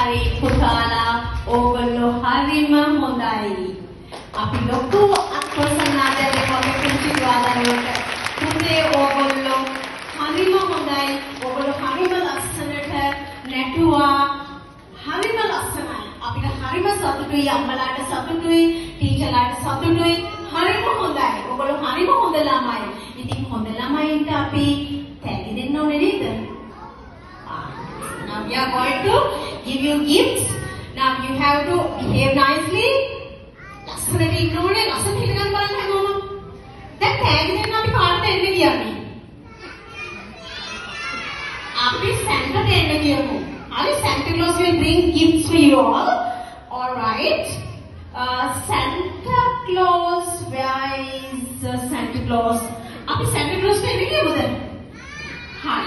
හරි පුතාලා ඕගොල්ලෝ හරිම හොඳයි. අපි ලොකු අත්පොසනාදයක් වගේ පුංචි දුවලට පුතේ ඕගොල්ලෝ හරිම හොඳයි. ඕගොල්ලෝ හරිම ලස්සනට නැටුවා. හරිම ලස්සනයි. අපිට හරිම සතුටුයි. අම්මලාට සතුටුයි. ටීචර්ලාට සතුටුයි. හරිම හොඳයි. ඔයගොල්ලෝ හරිම හොඳ ළමයි. ඉතින් හොඳ ළමයින්ට අපි තෑගි දෙන්න ඕනේ නේද? Now we are going to give you gifts. Now you have to behave nicely. ලස්සනට ඉන්න ඕනේ. ලස්සනට හිටගන්න බලන්න හැමෝම. දැන් තෑගි දෙන්න අපි කාටද එන්නේ කියන්නේ? අපි සැන්ටාට එන්න කියමු. Hurry, Santa Claus will bring gifts for you all. All right. Santa Claus, where is Santa Claus? Api Santa Claus ne enna kiyawuda? Hi.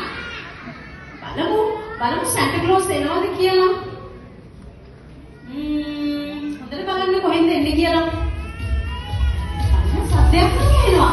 Balamu Santa Claus enawada kiyala. Hondata balanna kohenda enne kiyala. Anna sadyaක් කියනවා.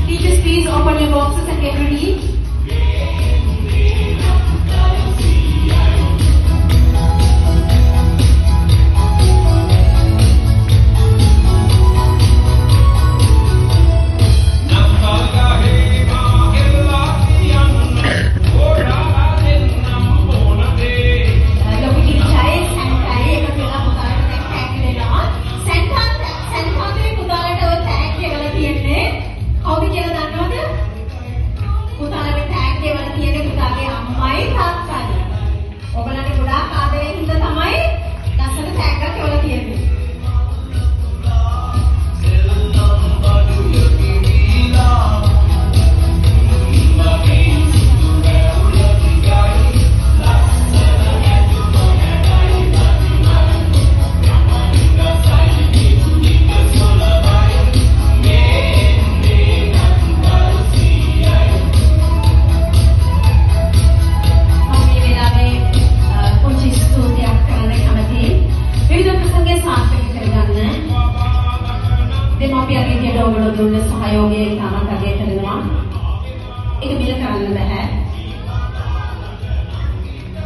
Teachers, please open your boxes and get ready. ඔයගොල්ලෝ දුන්න සහයෝගය ඉතාමත් අගය කරනවා. ඒක මිල කරන්න බෑ.